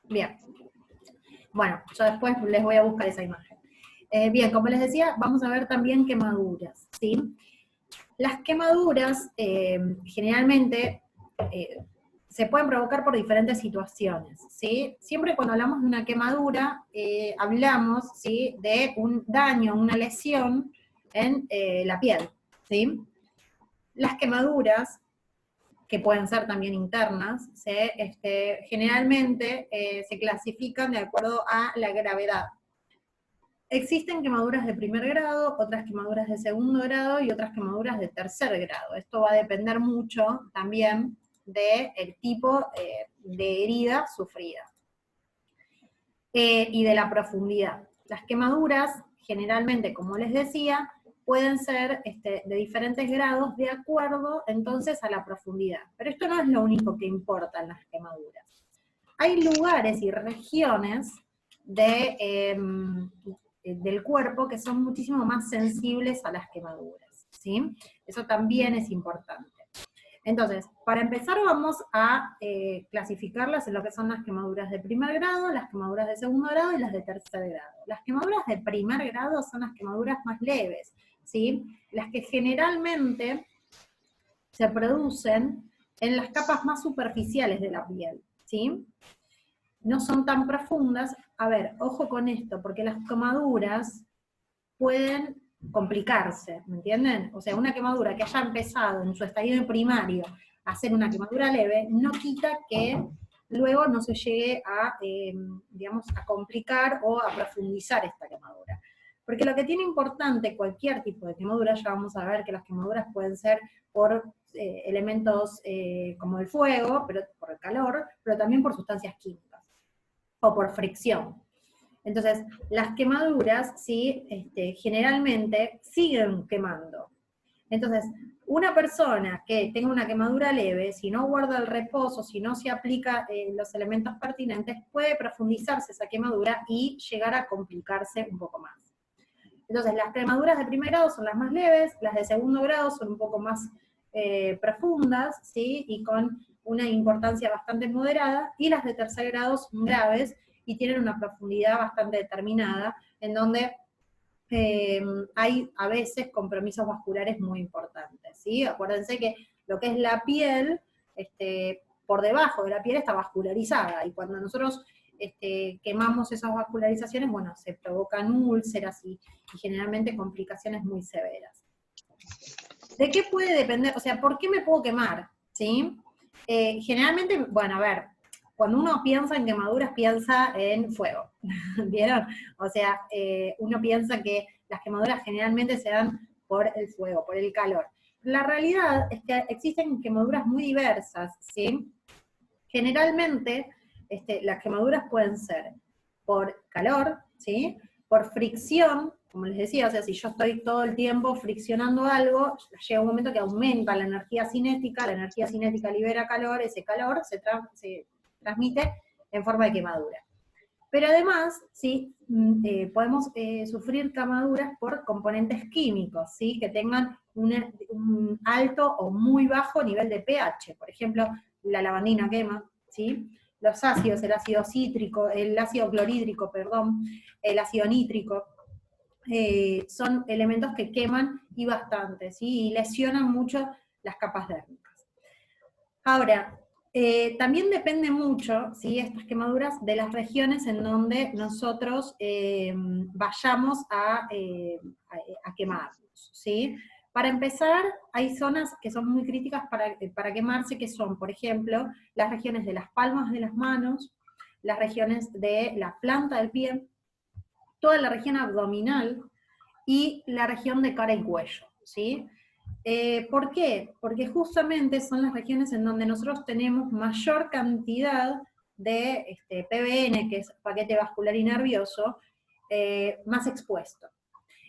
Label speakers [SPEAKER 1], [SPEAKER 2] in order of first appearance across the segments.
[SPEAKER 1] Bien. Bueno, yo después les voy a buscar esa imagen. Bien, como les decía, vamos a ver también quemaduras, ¿sí? Las quemaduras generalmente se pueden provocar por diferentes situaciones, ¿sí? Siempre cuando hablamos de una quemadura, hablamos, ¿sí?, de un daño, una lesión en la piel, ¿sí? Las quemaduras, que pueden ser también internas, generalmente se clasifican de acuerdo a la gravedad. Existen quemaduras de primer grado, otras quemaduras de segundo grado y otras quemaduras de tercer grado. Esto va a depender mucho también del tipo de herida sufrida y de la profundidad. Las quemaduras, generalmente, como les decía, pueden ser de diferentes grados de acuerdo entonces a la profundidad. Pero esto no es lo único que importa en las quemaduras. Hay lugares y regiones del cuerpo que son muchísimo más sensibles a las quemaduras, ¿sí? Eso también es importante. Entonces, para empezar vamos a clasificarlas en lo que son las quemaduras de primer grado, las quemaduras de segundo grado y las de tercer grado. Las quemaduras de primer grado son las quemaduras más leves, ¿sí? Las que generalmente se producen en las capas más superficiales de la piel, ¿sí? No son tan profundas. A ver, ojo con esto, porque las quemaduras pueden complicarse, ¿me entienden? O sea, una quemadura que haya empezado en su estadio primario a ser una quemadura leve, no quita que luego no se llegue a, digamos, a complicar o a profundizar esta quemadura. Porque lo que tiene importante cualquier tipo de quemadura, ya vamos a ver que las quemaduras pueden ser por elementos como el fuego, pero por el calor, pero también por sustancias químicas, o por fricción. Entonces, las quemaduras, ¿sí?, generalmente siguen quemando. Entonces, una persona que tenga una quemadura leve, si no guarda el reposo, si no se aplica los elementos pertinentes, puede profundizarse esa quemadura y llegar a complicarse un poco más. Entonces, las quemaduras de primer grado son las más leves, las de segundo grado son un poco más profundas, ¿sí?, y con una importancia bastante moderada, y las de tercer grado son graves y tienen una profundidad bastante determinada, en donde hay a veces compromisos vasculares muy importantes, ¿sí? Acuérdense que lo que es la piel, por debajo de la piel está vascularizada, y cuando nosotros quemamos esas vascularizaciones, bueno, se provocan úlceras y generalmente complicaciones muy severas. ¿De qué puede depender? O sea, ¿por qué me puedo quemar? ¿Sí? Generalmente, bueno, a ver, cuando uno piensa en quemaduras, piensa en fuego, ¿vieron? O sea, uno piensa que las quemaduras generalmente se dan por el fuego, por el calor. La realidad es que existen quemaduras muy diversas, ¿sí? Generalmente, las quemaduras pueden ser por calor, ¿sí?, por fricción, como les decía, o sea, si yo estoy todo el tiempo friccionando algo, llega un momento que aumenta la energía cinética libera calor, ese calor se transmite en forma de quemadura. Pero además, ¿sí?, podemos sufrir quemaduras por componentes químicos, ¿sí?, que tengan un alto o muy bajo nivel de pH. Por ejemplo, la lavandina quema, ¿sí? Los ácidos, el ácido cítrico, el ácido clorhídrico, perdón, el ácido nítrico, son elementos que queman y bastante, ¿sí?, y lesionan mucho las capas dérmicas. Ahora, también depende mucho, ¿sí?, estas quemaduras, de las regiones en donde nosotros vayamos a quemarnos, ¿sí? Para empezar, hay zonas que son muy críticas para quemarse, que son, por ejemplo, las regiones de las palmas de las manos, las regiones de la planta del pie, toda la región abdominal y la región de cara y cuello, ¿sí? ¿Por qué? Porque justamente son las regiones en donde nosotros tenemos mayor cantidad de PBN, que es paquete vascular y nervioso, más expuesto.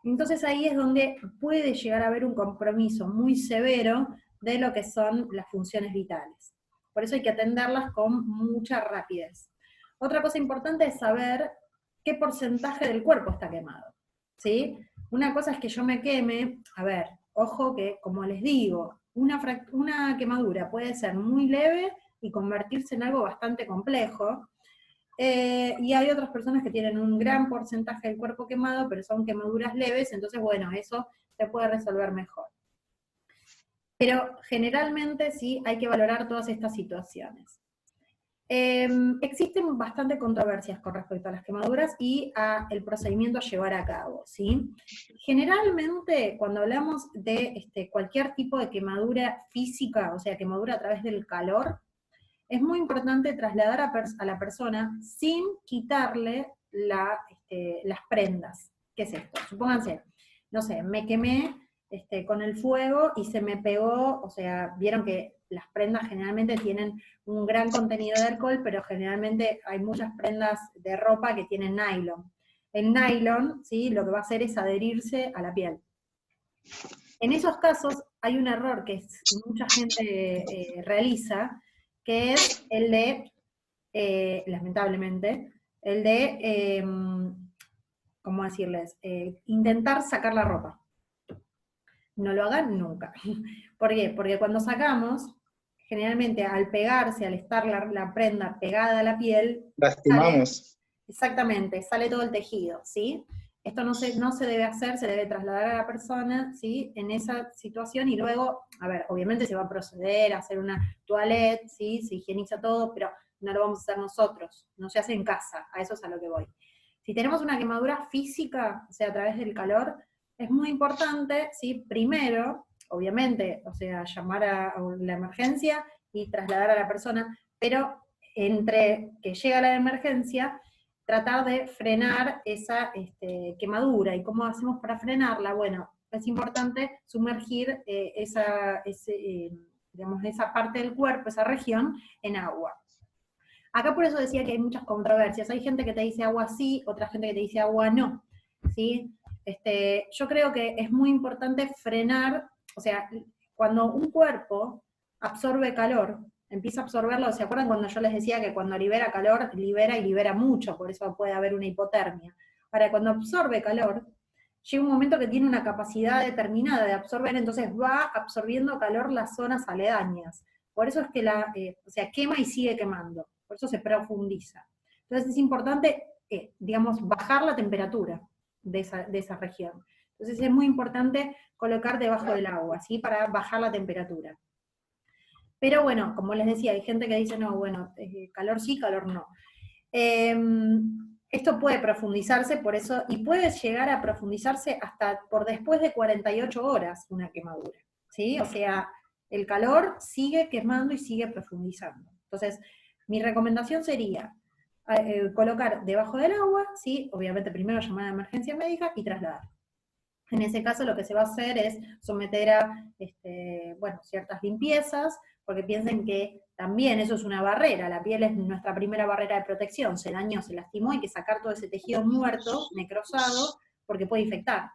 [SPEAKER 1] Entonces ahí es donde puede llegar a haber un compromiso muy severo de lo que son las funciones vitales. Por eso hay que atenderlas con mucha rapidez. Otra cosa importante es saber qué porcentaje del cuerpo está quemado, ¿sí? Una cosa es que yo me queme, a ver, ojo que, como les digo, una quemadura puede ser muy leve y convertirse en algo bastante complejo, Y hay otras personas que tienen un gran porcentaje del cuerpo quemado, pero son quemaduras leves, entonces bueno, eso se puede resolver mejor. Pero generalmente sí hay que valorar todas estas situaciones. Existen bastante controversias con respecto a las quemaduras y a el procedimiento a llevar a cabo, ¿sí? Generalmente, cuando hablamos de cualquier tipo de quemadura física, o sea, quemadura a través del calor, es muy importante trasladar a la persona sin quitarle las prendas. ¿Qué es esto? Supónganse, no sé, me quemé con el fuego y se me pegó, o sea, vieron que las prendas generalmente tienen un gran contenido de alcohol, pero generalmente hay muchas prendas de ropa que tienen nylon. El nylon, ¿sí? Lo que va a hacer es adherirse a la piel. En esos casos hay un error que mucha gente realiza, que es el de, lamentablemente, el de, ¿cómo decirles? Intentar sacar la ropa. No lo hagan nunca. ¿Por qué? Porque cuando sacamos, generalmente al pegarse, al estar la prenda pegada a la piel,
[SPEAKER 2] lastimamos.
[SPEAKER 1] exactamente, sale todo el tejido, ¿sí? Esto no se debe hacer, se debe trasladar a la persona, ¿sí? En esa situación, y luego, a ver, obviamente se va a proceder a hacer una toilette, ¿sí? Se higieniza todo, pero no lo vamos a hacer nosotros, no se hace en casa, a eso es a lo que voy. Si tenemos una quemadura física, o sea, a través del calor, es muy importante, ¿sí? Primero, obviamente, o sea, llamar a la emergencia y trasladar a la persona, pero entre que llega la emergencia, tratar de frenar esa quemadura. ¿Y cómo hacemos para frenarla? Bueno, es importante sumergir digamos, esa parte del cuerpo, esa región, en agua. Acá por eso decía que hay muchas controversias. Hay gente que te dice agua sí, otra gente que te dice agua no, ¿sí? Yo creo que es muy importante frenar, o sea, cuando un cuerpo absorbe calor, empieza a absorberlo, ¿se acuerdan cuando yo les decía que cuando libera calor, libera y libera mucho, por eso puede haber una hipotermia? Ahora, cuando absorbe calor, llega un momento que tiene una capacidad determinada de absorber, entonces va absorbiendo calor las zonas aledañas. Por eso es que o sea, quema y sigue quemando, por eso se profundiza. Entonces es importante, digamos, bajar la temperatura de esa región. Entonces es muy importante colocar debajo del agua, ¿sí? Para bajar la temperatura. Pero bueno, como les decía, hay gente que dice, no, bueno, calor sí, calor no. Esto puede profundizarse por eso, y puede llegar a profundizarse hasta por después de 48 horas una quemadura, ¿sí? O sea, el calor sigue quemando y sigue profundizando. Entonces, mi recomendación sería colocar debajo del agua, ¿sí? Obviamente primero llamar a emergencia médica y trasladar. En ese caso lo que se va a hacer es someter a bueno, ciertas limpiezas, porque piensen que también eso es una barrera, la piel es nuestra primera barrera de protección, se dañó, se lastimó, hay que sacar todo ese tejido muerto, necrosado, porque puede infectar.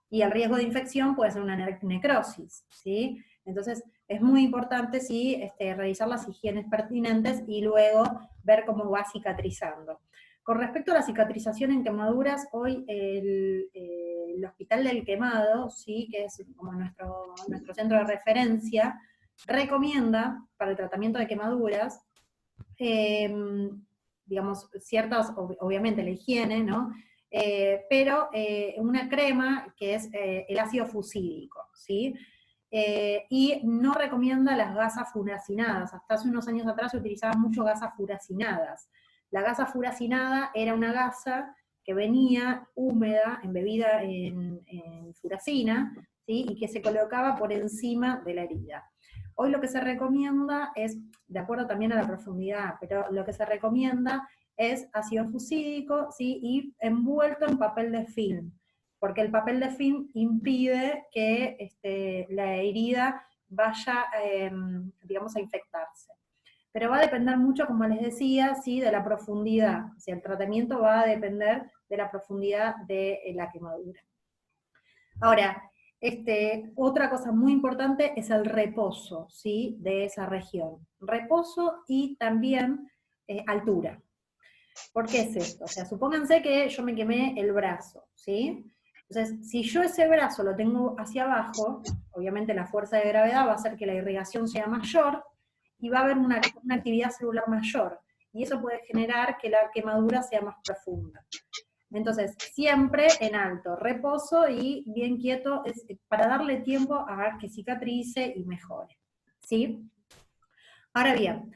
[SPEAKER 1] Y el riesgo de infección puede ser una necrosis, ¿sí? Entonces es muy importante, sí, realizar las higienes pertinentes y luego ver cómo va cicatrizando. Con respecto a la cicatrización en quemaduras, hoy el Hospital del Quemado, ¿sí? Que es como nuestro centro de referencia, recomienda para el tratamiento de quemaduras, digamos, ciertas, obviamente la higiene, ¿no? Pero una crema que es el ácido fucídico, ¿sí? Y no recomienda las gasas furacinadas. Hasta hace unos años atrás se utilizaban mucho gasas furacinadas. La gasa furacinada era una gasa que venía húmeda, embebida en furacina, ¿sí? Y que se colocaba por encima de la herida. Hoy lo que se recomienda es, de acuerdo también a la profundidad, pero lo que se recomienda es ácido fucídico, ¿sí? Y envuelto en papel de film, porque el papel de film impide que la herida vaya, digamos, a infectarse. Pero va a depender mucho, como les decía, ¿sí? De la profundidad. O sea, el tratamiento va a depender de la profundidad de la quemadura. Ahora, otra cosa muy importante es el reposo, ¿sí? De esa región. Reposo y también altura. ¿Por qué es esto? O sea, supónganse que yo me quemé el brazo, ¿sí? Entonces, si yo ese brazo lo tengo hacia abajo, obviamente la fuerza de gravedad va a hacer que la irrigación sea mayor y va a haber una actividad celular mayor. y eso puede generar que la quemadura sea más profunda. Entonces, siempre en alto, reposo y bien quieto, para darle tiempo a que cicatrice y mejore, ¿sí? Ahora bien,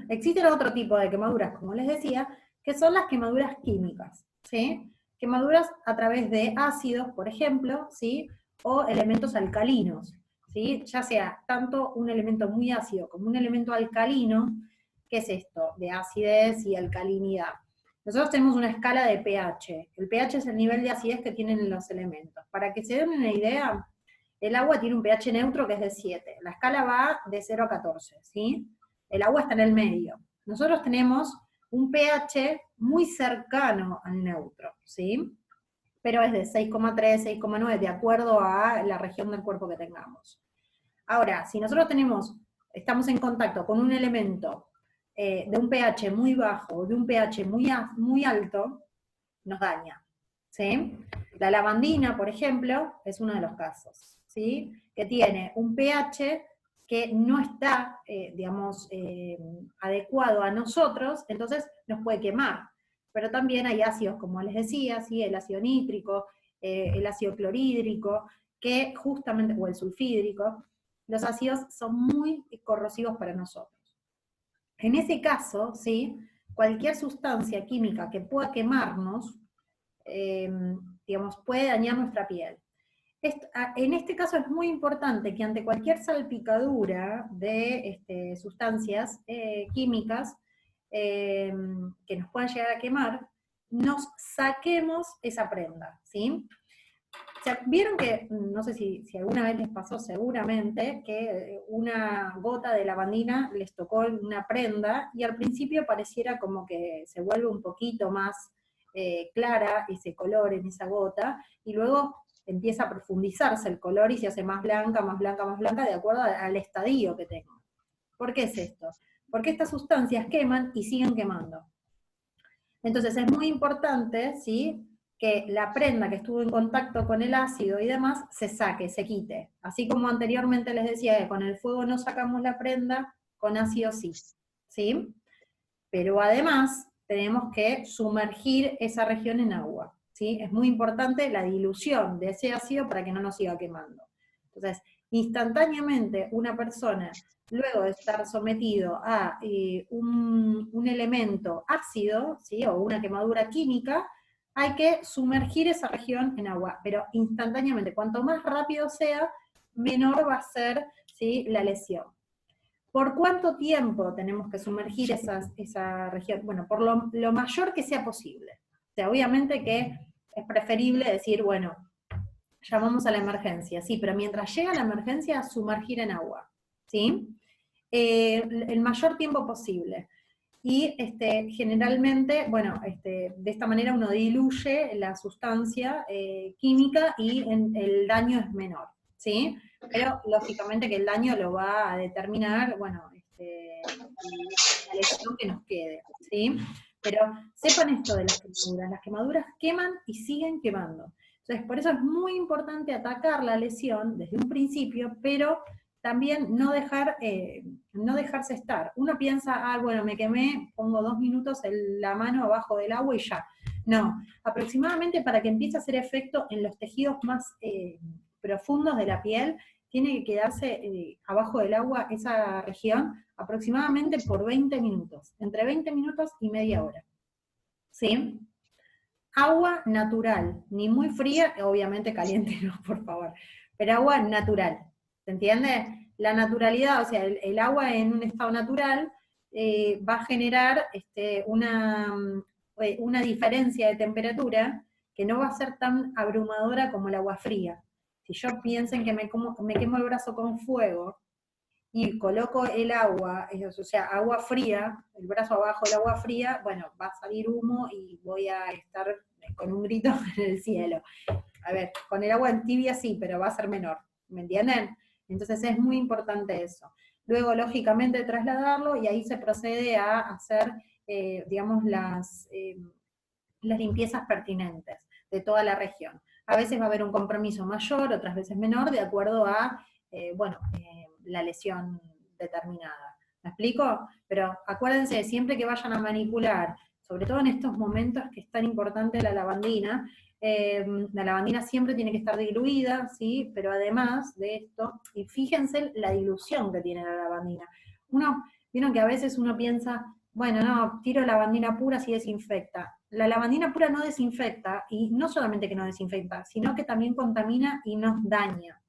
[SPEAKER 1] existen otro tipo de quemaduras, como les decía, que son las quemaduras químicas, ¿sí? Quemaduras a través de ácidos, por ejemplo, ¿sí? O elementos alcalinos, ¿sí? Ya sea tanto un elemento muy ácido como un elemento alcalino. ¿Qué es esto? De acidez y alcalinidad. Nosotros tenemos una escala de pH. El pH es el nivel de acidez que tienen los elementos. Para que se den una idea, el agua tiene un pH neutro que es de 7. La escala va de 0 a 14, ¿sí? El agua está en el medio. Nosotros tenemos un pH muy cercano al neutro, ¿sí? Pero es de 6,3, 6,9, de acuerdo a la región del cuerpo que tengamos. Ahora, si nosotros estamos en contacto con un elemento de un pH muy bajo o de un pH muy alto, nos daña, ¿sí? La lavandina, por ejemplo, es uno de los casos, ¿sí? Que tiene un pH que no está, digamos, adecuado a nosotros, entonces nos puede quemar. Pero también hay ácidos, como les decía, ¿sí? El ácido nítrico, el ácido clorhídrico, que justamente, o el sulfídrico, los ácidos son muy corrosivos para nosotros. En ese caso, ¿sí? Cualquier sustancia química que pueda quemarnos, digamos, puede dañar nuestra piel. En este caso es muy importante que ante cualquier salpicadura de sustancias químicas que nos puedan llegar a quemar, nos saquemos esa prenda, ¿sí? O sea, vieron que, no sé si alguna vez les pasó seguramente, que una gota de lavandina les tocó en una prenda y al principio pareciera como que se vuelve un poquito más clara ese color en esa gota, y luego empieza a profundizarse el color y se hace más blanca, más blanca, más blanca, de acuerdo al estadio que tenga. ¿Por qué es esto? Porque estas sustancias queman y siguen quemando. Entonces es muy importante, ¿sí?, que la prenda que estuvo en contacto con el ácido y demás se saque, se quite. Así como anteriormente les decía que con el fuego no sacamos la prenda, con ácido sí, ¿sí? Pero además tenemos que sumergir esa región en agua, ¿sí? Es muy importante la dilución de ese ácido para que no nos siga quemando. Entonces, instantáneamente una persona, luego de estar sometido a un elemento ácido, ¿sí?, o una quemadura química, hay que sumergir esa región en agua, pero instantáneamente. Cuanto más rápido sea, menor va a ser, ¿sí?, la lesión. ¿Por cuánto tiempo tenemos que sumergir esa región? Bueno, por lo mayor que sea posible. O sea, obviamente que es preferible decir, bueno, llamamos a la emergencia, sí, pero mientras llega la emergencia, sumergir en agua, ¿sí? El mayor tiempo posible. Y generalmente, bueno, de esta manera uno diluye la sustancia química y el daño es menor, ¿sí? Pero lógicamente que el daño lo va a determinar, bueno, la lesión que nos quede, ¿sí? Pero sepan esto de las quemaduras queman y siguen quemando. Entonces, por eso es muy importante atacar la lesión desde un principio, pero también no dejarse estar. Uno piensa, bueno, me quemé, pongo 2 minutos la mano abajo del agua y ya. No, aproximadamente para que empiece a hacer efecto en los tejidos más profundos de la piel, tiene que quedarse abajo del agua esa región aproximadamente por 20 minutos, entre 20 minutos y media hora. ¿Sí? Agua natural, ni muy fría, obviamente caliente no, por favor, pero agua natural, ¿se entiende? La naturalidad, o sea, el agua en un estado natural va a generar una diferencia de temperatura que no va a ser tan abrumadora como el agua fría. Si yo pienso en que me quemo el brazo con fuego, y coloco el agua, o sea, agua fría, el brazo abajo del agua fría, bueno, va a salir humo y voy a estar con un grito en el cielo. A ver, con el agua en tibia sí, pero va a ser menor, ¿me entienden? Entonces es muy importante eso. Luego, lógicamente, trasladarlo y ahí se procede a hacer, digamos, las limpiezas pertinentes de toda la región. A veces va a haber un compromiso mayor, otras veces menor, de acuerdo a, la lesión determinada. ¿Me explico? Pero acuérdense, siempre que vayan a manipular, sobre todo en estos momentos que es tan importante la lavandina siempre tiene que estar diluida, ¿sí? Pero además de esto, y fíjense la dilución que tiene la lavandina. Vieron que a veces uno piensa, bueno, no, tiro lavandina pura si desinfecta. La lavandina pura no desinfecta, y no solamente que no desinfecta, sino que también contamina y nos daña.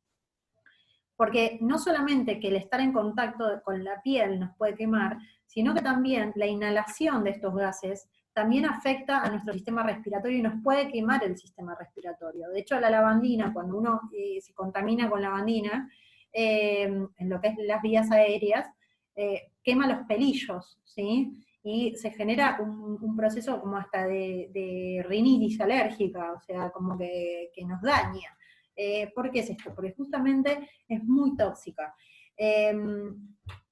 [SPEAKER 1] Porque no solamente que el estar en contacto con la piel nos puede quemar, sino que también la inhalación de estos gases también afecta a nuestro sistema respiratorio y nos puede quemar el sistema respiratorio. De hecho, la lavandina, cuando uno se contamina con lavandina, en lo que es las vías aéreas, quema los pelillos, ¿sí? Y se genera un proceso como hasta de rinitis alérgica, o sea, como que nos daña. ¿Por qué es esto? Porque justamente es muy tóxica.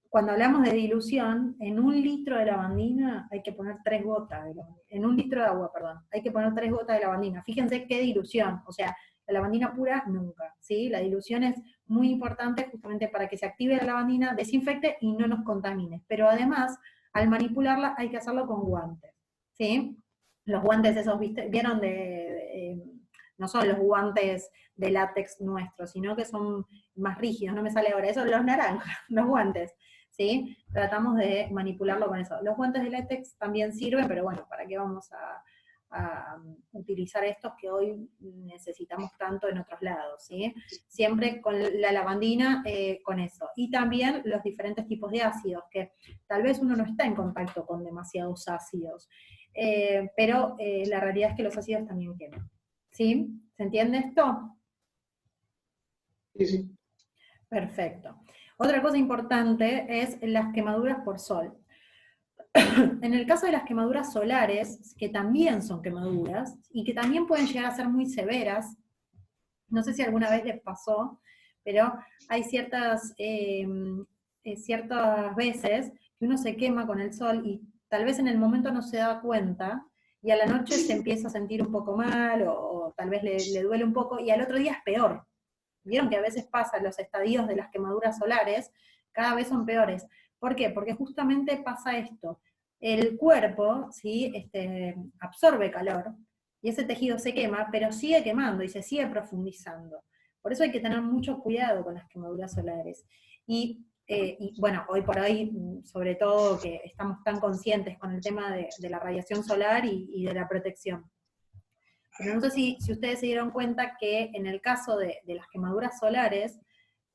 [SPEAKER 1] Cuando hablamos de dilución, en 1 litro de lavandina hay que poner 3 gotas de lavandina. En 1 litro de agua, perdón, hay que poner 3 gotas de lavandina. Fíjense qué dilución, o sea, la lavandina pura nunca, ¿sí? La dilución es muy importante justamente para que se active la lavandina, desinfecte y no nos contamine. Pero además, al manipularla hay que hacerlo con guantes, ¿sí? Los guantes esos, ¿vieron? No son los guantes de látex nuestros, sino que son más rígidos, no me sale ahora, esos los naranjas, los guantes, ¿sí? Tratamos de manipularlo con eso. Los guantes de látex también sirven, pero bueno, ¿para qué vamos a utilizar estos que hoy necesitamos tanto en otros lados, ¿sí? Siempre con la lavandina, con eso. Y también los diferentes tipos de ácidos, que tal vez uno no está en contacto con demasiados ácidos, pero la realidad es que los ácidos también queman. ¿Sí? ¿Se entiende esto?
[SPEAKER 2] Sí, sí.
[SPEAKER 1] Perfecto. Otra cosa importante es las quemaduras por sol. En el caso de las quemaduras solares, que también son quemaduras, y que también pueden llegar a ser muy severas, no sé si alguna vez les pasó, pero hay ciertas veces que uno se quema con el sol y tal vez en el momento no se da cuenta, y a la noche se empieza a sentir un poco mal, o tal vez le duele un poco, y al otro día es peor. Vieron que a veces pasa, los estadios de las quemaduras solares cada vez son peores. ¿Por qué? Porque justamente pasa esto. El cuerpo, ¿sí? Absorbe calor, y ese tejido se quema, pero sigue quemando y se sigue profundizando. Por eso hay que tener mucho cuidado con las quemaduras solares. Y bueno, hoy por hoy, sobre todo que estamos tan conscientes con el tema de la radiación solar y de la protección. Pero no sé si ustedes se dieron cuenta que en el caso de las quemaduras solares,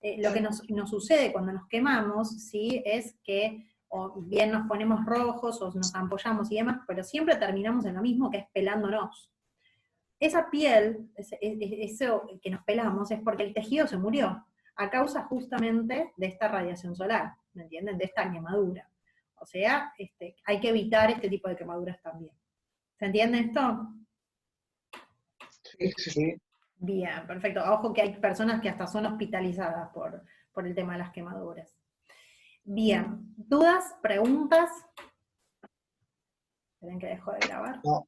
[SPEAKER 1] lo que nos sucede cuando nos quemamos, ¿sí? Es que o bien nos ponemos rojos o nos ampollamos y demás, pero siempre terminamos en lo mismo, que es pelándonos. Esa piel, eso que nos pelamos, es porque el tejido se murió, a causa justamente de esta radiación solar, ¿me entienden? De esta quemadura. O sea, hay que evitar este tipo de quemaduras también. ¿Se entiende esto?
[SPEAKER 2] Sí, sí, sí.
[SPEAKER 1] Bien, perfecto. Ojo que hay personas que hasta son hospitalizadas por el tema de las quemaduras. Bien, ¿dudas? ¿Preguntas? ¿Esperen que dejo de grabar?
[SPEAKER 2] No.